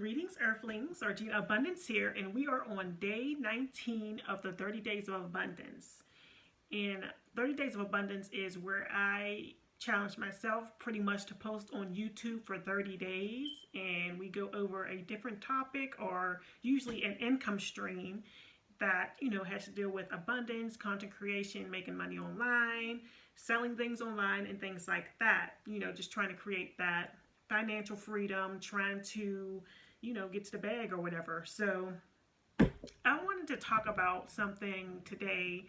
Greetings, Earthlings. Argina Abundance here, and we are on day 19 of the 30 Days of Abundance. And 30 Days of Abundance is where I challenge myself pretty much to post on YouTube for 30 days, and we go over a different topic or usually an income stream that, has to deal with abundance, content creation, making money online, selling things online, and things like that. Just trying to create that financial freedom, trying to, get to the bag or whatever. So I wanted to talk about something today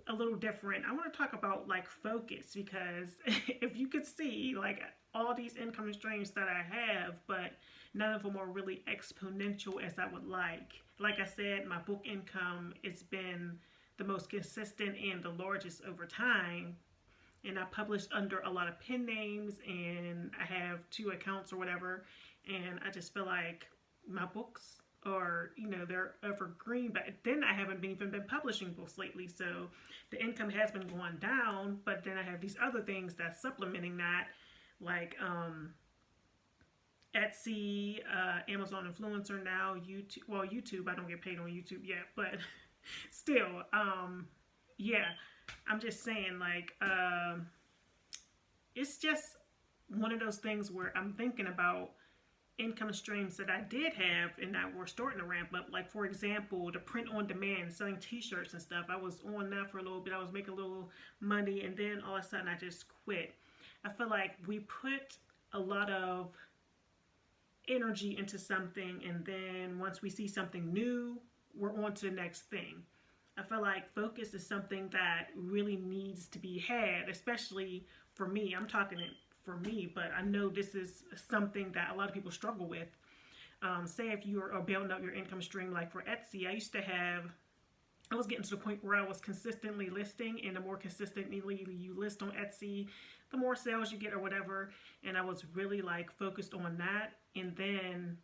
a little different. I want to talk about like focus, because if you could see like all these income streams that I have, but none of them are really exponential as I would like. Like I said, my book income has been the most consistent and the largest over time. And I publish under a lot of pen names, and I have 2 accounts or whatever. And I just feel like my books are, they're evergreen. But then I haven't even been publishing books lately. So the income has been going down. But then I have these other things that's supplementing that, like Etsy, Amazon influencer now, YouTube. Well, YouTube, I don't get paid on YouTube yet. But still, yeah. I'm just saying, like, it's just one of those things where I'm thinking about income streams that I did have and that were starting to ramp up. Like, for example, the print on demand, selling t-shirts and stuff. I was on that for a little bit. I was making a little money, and then all of a sudden I just quit. I feel like we put a lot of energy into something, and then once we see something new, we're on to the next thing. I feel like focus is something that really needs to be had, especially for me. I'm talking it for me, but I know this is something that a lot of people struggle with. Say if you are building up your income stream, like for Etsy, I was getting to the point where I was consistently listing, and the more consistently you list on Etsy, the more sales you get or whatever. And I was really like focused on that. And then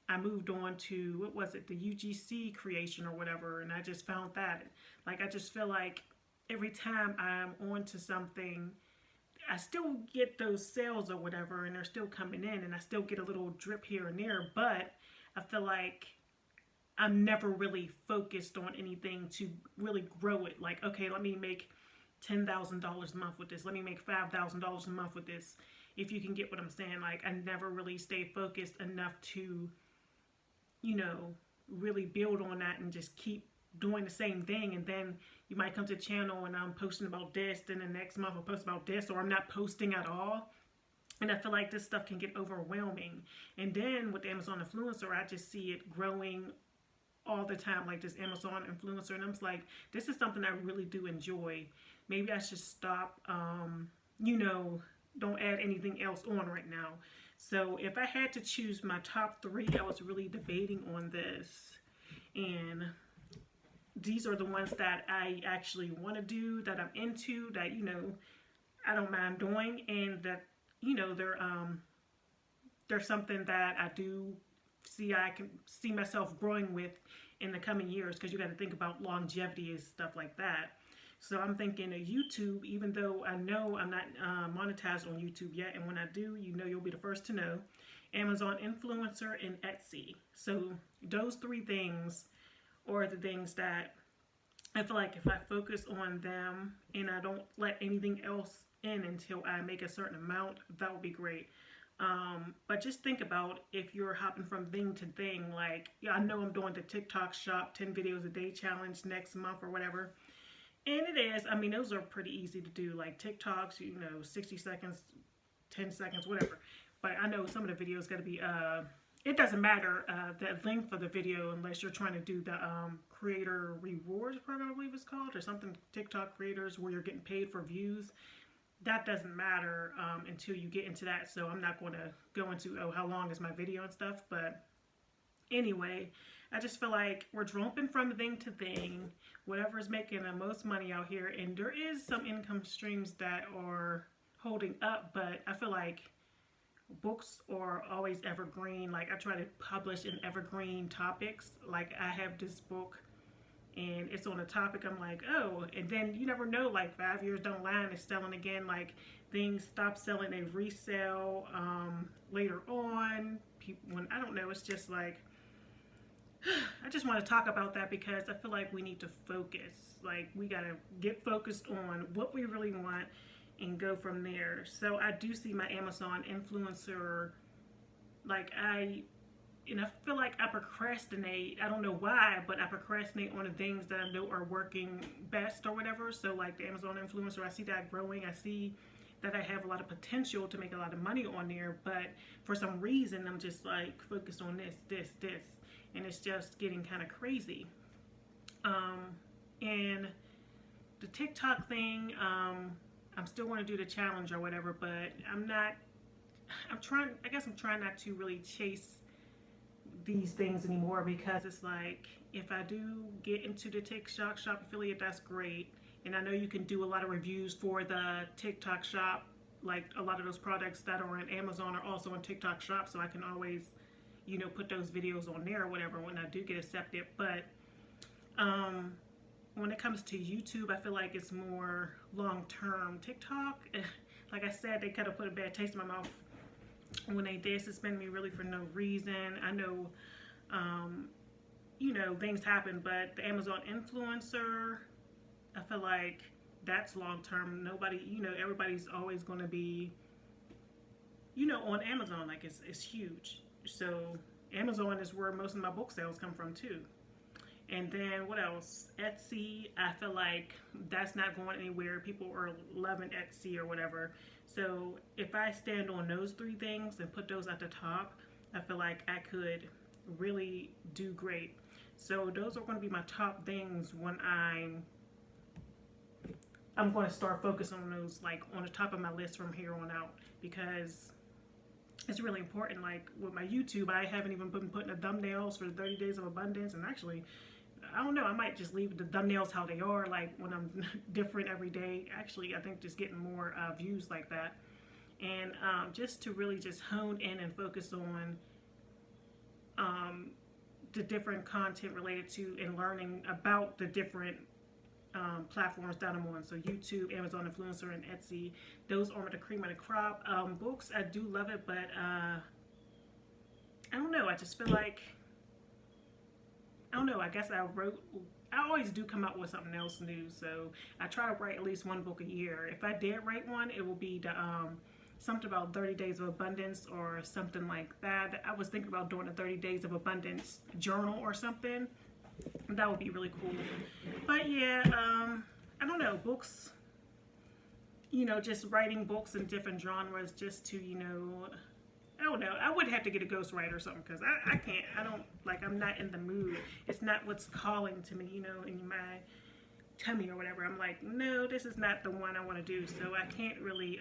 I moved on to, what was it, the UGC creation or whatever, and I just found that, like, I just feel like every time I'm on to something, I still get those sales or whatever, and they're still coming in, and I still get a little drip here and there, but I feel like I'm never really focused on anything to really grow it. Like, okay, let me make $10,000 a month with this. Let me make $5,000 a month with this. If you can get what I'm saying, like, I never really stay focused enough to really build on that and just keep doing the same thing. And then you might come to the channel and I'm posting about this, then the next month I'll post about this, or I'm not posting at all. And I feel like this stuff can get overwhelming. And then with the Amazon influencer, I just see it growing all the time, like this Amazon influencer. And I'm just like, this is something I really do enjoy. Maybe I should stop, don't add anything else on right now. So if I had to choose my top 3, I was really debating on this. And these are the ones that I actually want to do, that I'm into, that, I don't mind doing. And that, they're something that I do see, I can see myself growing with in the coming years. Because you got to think about longevity and stuff like that. So I'm thinking of YouTube, even though I know I'm not monetized on YouTube yet. And when I do, you'll be the first to know. Amazon influencer and Etsy. So those 3 things are the things that I feel like if I focus on them and I don't let anything else in until I make a certain amount, that would be great. But just think about if you're hopping from thing to thing. Like, yeah, I know I'm doing the TikTok shop 10 videos a day challenge next month or whatever. And it is, I mean, those are pretty easy to do, like TikToks, 60 seconds, 10 seconds, whatever. But I know some of the videos got to be, it doesn't matter the length of the video unless you're trying to do the creator rewards program, I believe it's called, or something, TikTok creators, where you're getting paid for views. That doesn't matter until you get into that. So I'm not going to go into, how long is my video and stuff. But anyway, I just feel like we're jumping from thing to thing, whatever is making the most money out here. And there is some income streams that are holding up, but I feel like books are always evergreen. Like, I try to publish in evergreen topics. Like, I have this book and it's on a topic, I'm like, oh, and then you never know, like 5 years down the line, it's selling again. Like, things stop selling, they resell later on. people, when I don't know, it's just like, I just want to talk about that because I feel like we need to focus. Like, we got to get focused on what we really want and go from there. So I do see my Amazon influencer, like and I feel like I procrastinate. I don't know why, but I procrastinate on the things that I know are working best or whatever. So like the Amazon influencer, I see that growing. I see that I have a lot of potential to make a lot of money on there. But for some reason, I'm just like focused on this. And it's just getting kind of crazy. And the TikTok thing, I'm still going to do the challenge or whatever, but I'm trying not to really chase these things anymore, because it's like, if I do get into the TikTok shop affiliate, that's great. And I know you can do a lot of reviews for the TikTok shop. Like, a lot of those products that are on Amazon are also on TikTok shop, so I can always, put those videos on there or whatever when I do get accepted. But when it comes to YouTube, I feel like it's more long-term. TikTok, like I said, they kind of put a bad taste in my mouth when they did suspend me really for no reason. I know, things happen, but the Amazon influencer, I feel like that's long-term. Nobody, everybody's always going to be, on Amazon. Like, it's huge. So Amazon is where most of my book sales come from too. And then what else? Etsy, I feel like that's not going anywhere. People are loving Etsy or whatever. So if I stand on those three things and put those at the top, I feel like I could really do great. So those are going to be my top things when I'm going to start focusing on those, like on the top of my list from here on out, because it's really important. Like with my YouTube, I haven't even been putting the thumbnails for the 30 days of abundance. And actually, I don't know, I might just leave the thumbnails how they are, like when I'm different every day. Actually, I think just getting more views like that. And just to really just hone in and focus on the different content related to and learning about the different platforms that I'm on. So YouTube, Amazon Influencer, and Etsy. Those are the cream of the crop. Books, I do love it, but I don't know. I just feel like, I don't know. I guess I always do come out with something else new. So I try to write at least one book a year. If I did write one, it will be the something about 30 Days of Abundance or something like that. I was thinking about doing a 30 Days of Abundance journal or something. That would be really cool. But yeah, I don't know, books, just writing books in different genres just to, I don't know. I would have to get a ghostwriter or something, because I can't, I'm not in the mood. It's not what's calling to me, in my tummy or whatever. I'm like, no, this is not the one I want to do. So I can't really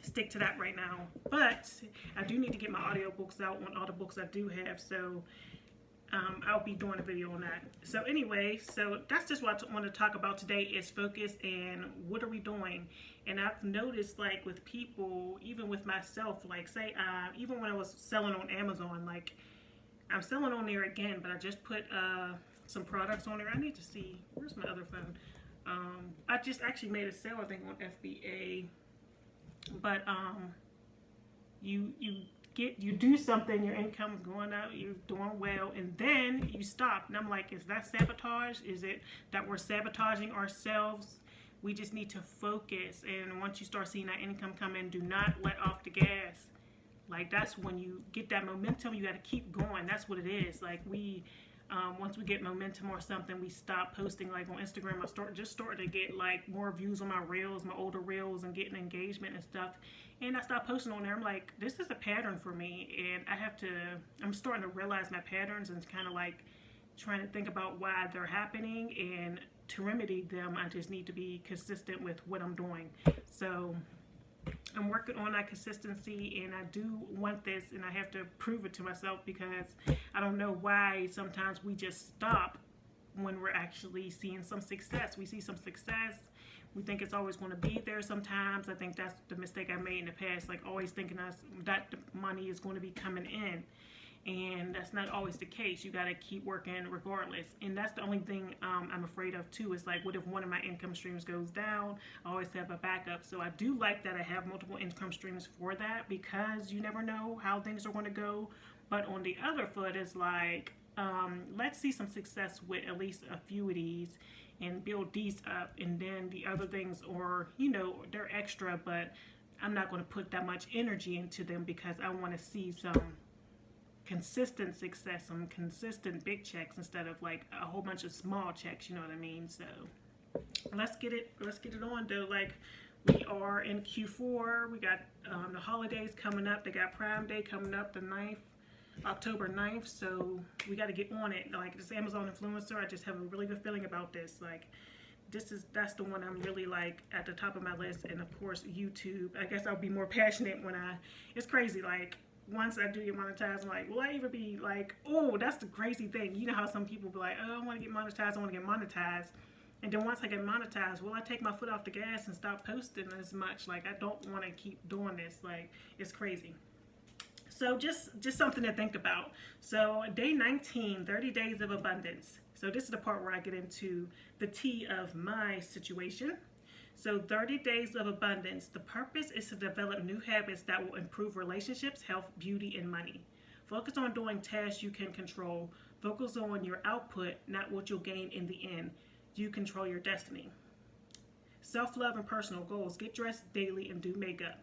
stick to that right now. But I do need to get my audiobooks out on all the books I do have. So I'll be doing a video on that. So anyway, so that's just what I want to talk about today, is focus and what are we doing. And I've noticed, like with people, even with myself, like say, even when I was selling on Amazon, like I'm selling on there again, but I just put some products on there. I need to see, where's my other phone? I just actually made a sale, I think, on FBA. But you do something, your income's going up, you're doing well, and then you stop. And I'm like, is that sabotage? Is it that we're sabotaging ourselves? We just need to focus. And once you start seeing that income come in, do not let off the gas. Like, that's when you get that momentum, you got to keep going. That's what it is. Like, once we get momentum or something, we stop posting. Like on Instagram, I started to get like more views on my reels, my older reels, and getting engagement and stuff. And I stopped posting on there. I'm like, this is a pattern for me, and I'm starting to realize my patterns and kind of like trying to think about why they're happening, and to remedy them, I just need to be consistent with what I'm doing. So I'm working on that consistency, and I do want this, and I have to prove it to myself, because I don't know why sometimes we just stop when we're actually seeing some success. We see some success, we think it's always going to be there. Sometimes I think that's the mistake I made in the past, like always thinking that the money is going to be coming in. And that's not always the case. You got to keep working regardless. And that's the only thing I'm afraid of too, is like, what if one of my income streams goes down? I always have a backup. So I do like that I have multiple income streams for that, because you never know how things are going to go. But on the other foot is like, let's see some success with at least a few of these and build these up, and then the other things, or they're extra, but I'm not going to put that much energy into them, because I want to see some consistent success, some consistent big checks, instead of like a whole bunch of small checks, you know what I mean? So let's get it on though. Like, we are in Q4. We got the holidays coming up. They got Prime Day coming up, the 9th, October 9th. So we got to get on it. Like, this Amazon influencer, I just have a really good feeling about this. Like, that's the one I'm really like at the top of my list. And of course YouTube. I guess I'll be more passionate when it's crazy, like, once I do get monetized, I'm like, will I even be like, oh, that's the crazy thing. You know how some people be like, oh, I want to get monetized. And then once I get monetized, will I take my foot off the gas and stop posting as much? Like, I don't want to keep doing this. Like, it's crazy. So just something to think about. So day 19, 30 days of abundance. So this is the part where I get into the tea of my situation. So 30 days of abundance. The purpose is to develop new habits that will improve relationships, health, beauty, and money. Focus on doing tasks you can control. Focus on your output, not what you'll gain in the end. You control your destiny. Self-love and personal goals. Get dressed daily and do makeup.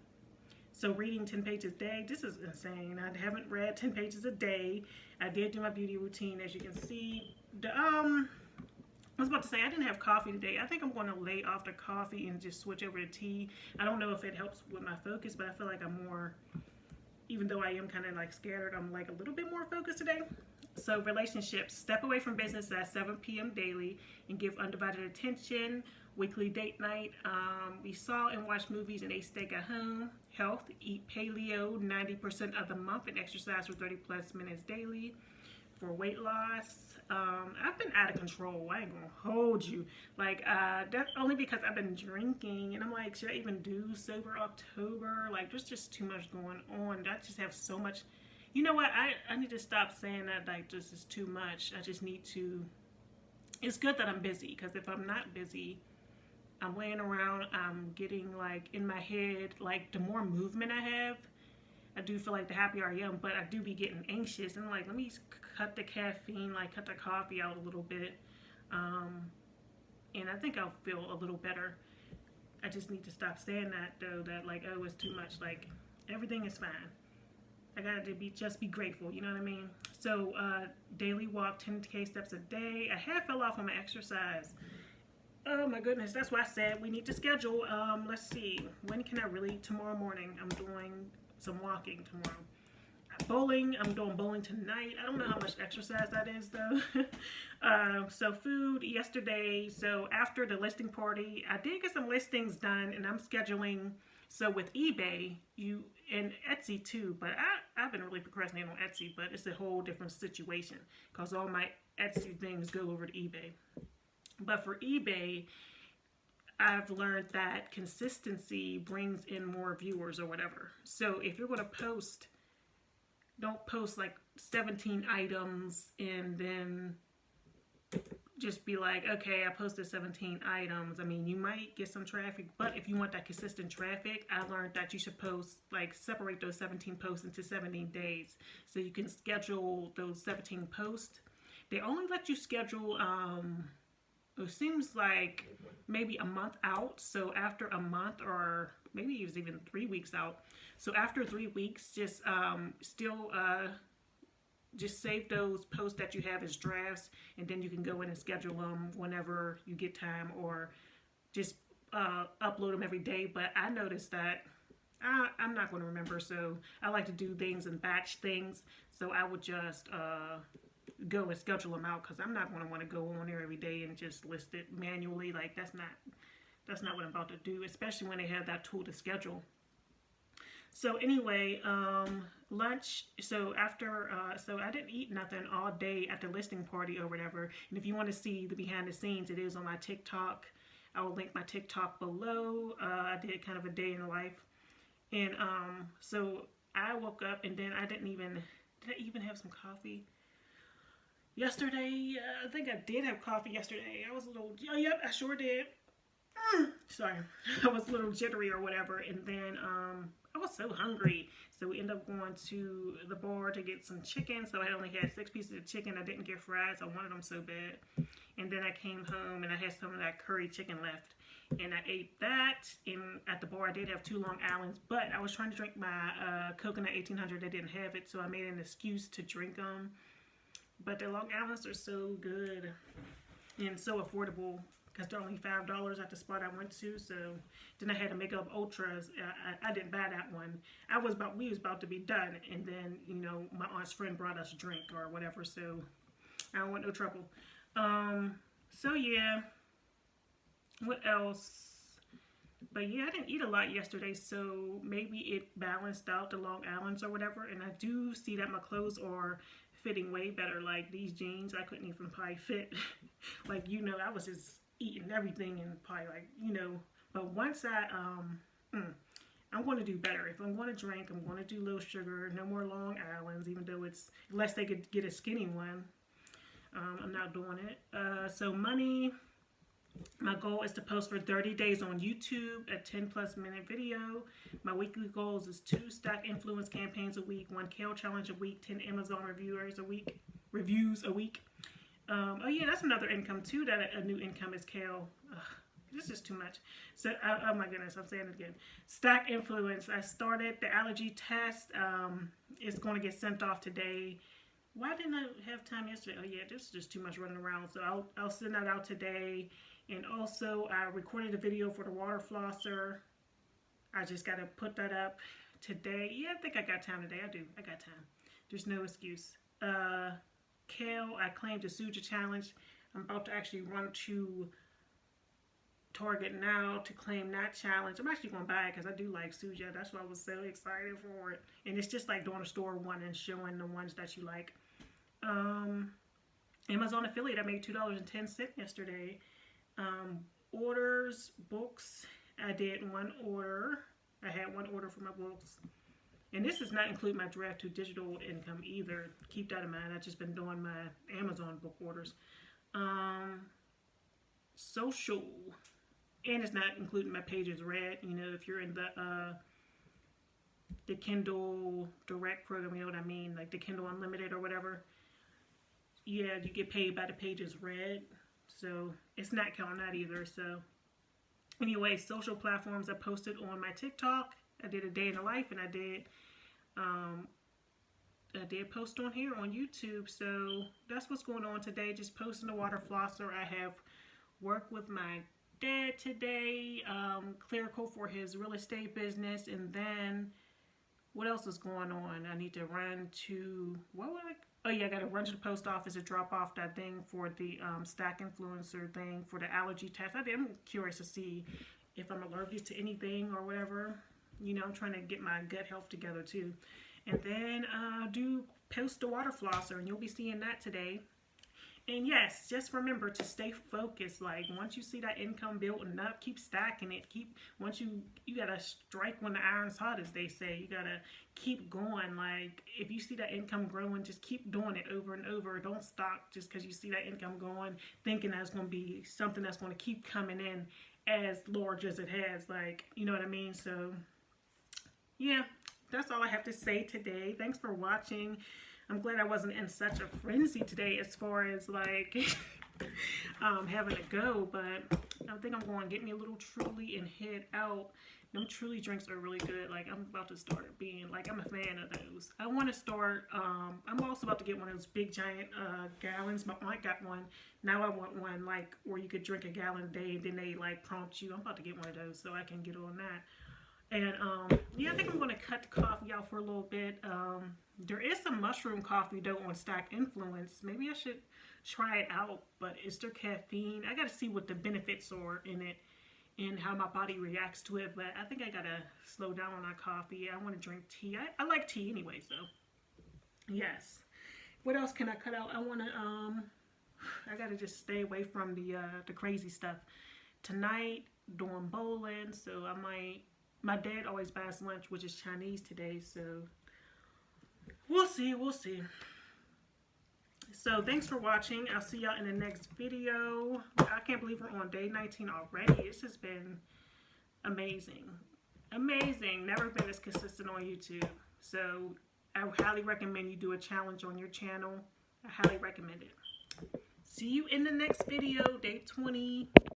So reading 10 pages a day. This is insane. I haven't read 10 pages a day. I did do my beauty routine, as you can see. I was about to say, I didn't have coffee today. I think I'm going to lay off the coffee and just switch over to tea. I don't know if it helps with my focus, but I feel like I'm more, even though I am kind of like scattered, I'm like a little bit more focused today. So relationships. Step away from business at 7 p.m. daily and give undivided attention. Weekly date night. We saw and watch movies and ate steak at home. Health. Eat paleo 90% of the month and exercise for 30 plus minutes daily. For weight loss, I've been out of control. I ain't gonna hold you. Like, that's only because I've been drinking, and I'm like, should I even do sober October? Like, there's just too much going on. I just have so much. You know what? I need to stop saying that, like, this is too much. I just need to. It's good that I'm busy, because if I'm not busy, I'm laying around, I'm getting like in my head. Like, the more movement I have, I do feel like the happier I am, but I do be getting anxious, and I'm like, let me cut the caffeine, like cut the coffee out a little bit, and I think I'll feel a little better. I just need to stop saying that though, that like, oh, it's too much. Like, everything is fine. I gotta just be grateful, you know what I mean? So daily walk 10K steps a day. I have fell off on my exercise. Oh my goodness, that's why I said we need to schedule. Let's see, when can I really? Tomorrow morning I'm doing some walking tomorrow. Bowling, I'm doing bowling tonight. I don't know how much exercise that is though. So food yesterday. So after the listing party, I did get some listings done, and I'm scheduling. So with eBay, and Etsy too, but I've been really procrastinating on Etsy, but it's a whole different situation because all my Etsy things go over to eBay. But for eBay, I've learned that consistency brings in more viewers or whatever. So if you're going to post, don't post like 17 items and then just be like, okay, I posted 17 items. I mean, you might get some traffic, but if you want that consistent traffic, I learned that you should post, like, separate those 17 posts into 17 days. So you can schedule those 17 posts. They only let you schedule, it seems like maybe a month out. So after a month, or maybe it was even 3 weeks out. So after 3 weeks, just just save those posts that you have as drafts, and then you can go in and schedule them whenever you get time, or just upload them every day. But I noticed that I'm not going to remember, so I like to do things in batch things. So I would just go and schedule them out, because I'm not going to want to go on there every day and just list it manually. Like, that's not what I'm about to do, especially when they have that tool to schedule. So anyway, lunch. So after, so I didn't eat nothing all day at the listing party or whatever. And if you want to see the behind the scenes, it is on my TikTok. I will link my TikTok below. I did kind of a day in the life. And so I woke up, and then I did Did I even have some coffee yesterday? I think I did have coffee yesterday. I was a little, oh, yep, I sure did. Sorry, I was a little jittery or whatever, and then I was so hungry, so we ended up going to the bar to get some chicken. So I only had 6 pieces of chicken. I didn't get fries. I wanted them so bad. And then I came home and I had some of that curry chicken left, and I ate that. And at the bar, I did have 2 Long Islands, but I was trying to drink my coconut 1800. They didn't have it, so I made an excuse to drink them. But the Long Islands are so good and so affordable, because they're only $5 at the spot I went to. So then I had to make up ultras. I didn't buy that one. We was about to be done, and then, you know, my aunt's friend brought us a drink or whatever. So I don't want no trouble. So yeah, what else? But yeah, I didn't eat a lot yesterday, so maybe it balanced out the Long Islands or whatever. And I do see that my clothes are fitting way better. Like these jeans, I couldn't even probably fit. Like, you know, I was just eating everything and probably, like, you know. But once I'm going to do better. If I'm going to drink, I'm going to do low sugar, no more Long Islands, even though it's, unless they could get a skinny one. I'm not doing it. So money, my goal is to post for 30 days on YouTube, a 10+ minute video. My weekly goals is 2 stock influence campaigns a week, 1 kale challenge a week, 10 Amazon reviews a week. Oh yeah, that's another income too, that a new income is kale. Ugh, this is too much. So, oh my goodness, I'm saying it again. Stock influence, I started the allergy test. It's going to get sent off today. Why didn't I have time yesterday? Oh yeah, this is just too much running around. So I'll send that out today. And also I recorded a video for the water flosser. I just got to put that up today. Yeah, I think I got time today. I do. I got time. There's no excuse. Kale, I claimed the Suja challenge. I'm about to actually run to Target now to claim that challenge. I'm actually going to buy it because I do like Suja. That's why I was so excited for it. And it's just like doing a store one and showing the ones that you like. Amazon affiliate, I made $2.10 yesterday. Orders, books, I did 1 order. I had 1 order for my books. And this does not include my draft to digital income either. Keep that in mind. I've just been doing my Amazon book orders. Social. And it's not including my pages read. You know, if you're in the Kindle Direct program, you know what I mean? Like the Kindle Unlimited or whatever. Yeah, you get paid by the pages read. So it's not counting that either. So anyway, social platforms, I posted on my TikTok. I did a day in the life, and I did post on here on YouTube. So that's what's going on today. Just posting the water flosser. I have worked with my dad today, clerical for his real estate business, and then what else is going on? I need to run to, oh yeah, I got to run to the post office to drop off that thing for the stack influencer thing for the allergy test. I'm curious to see if I'm allergic to anything or whatever. You know, I'm trying to get my gut health together too. And then do post the water flosser, and you'll be seeing that today. And yes, just remember to stay focused. Like, once you see that income building up, keep stacking it. Once you gotta strike when the iron's hot, as they say. You gotta keep going. Like, if you see that income growing, just keep doing it over and over. Don't stop just because you see that income going, thinking that's gonna be something that's gonna keep coming in as large as it has. Like, you know what I mean? So yeah, that's all I have to say today. Thanks for watching. I'm glad I wasn't in such a frenzy today as far as like having to go, but I think I'm going to get me a little Truly and head out. Them Truly drinks are really good. Like, I'm about to start being, like, I'm a fan of those. I want to start, I'm also about to get one of those big giant gallons. My aunt got one. Now I want one, like, where you could drink a gallon a day, and then they, like, prompt you. I'm about to get one of those so I can get on that. And, yeah, I think I'm going to cut the coffee out for a little bit. There is some mushroom coffee, though, on Stack Influence. Maybe I should try it out, but is there caffeine? I got to see what the benefits are in it and how my body reacts to it, but I think I got to slow down on that coffee. I want to drink tea. I like tea anyway, so, yes. What else can I cut out? I want to, I got to just stay away from the crazy stuff. Tonight, doing bowling, so I might. My dad always buys lunch, which is Chinese today, so We'll see. We'll see. So thanks for watching. I'll see y'all in the next video. I can't believe we're on day 19 already. This has been amazing. Amazing. Never been this consistent on YouTube. So I highly recommend you do a challenge on your channel. I highly recommend it. See you in the next video, day 20.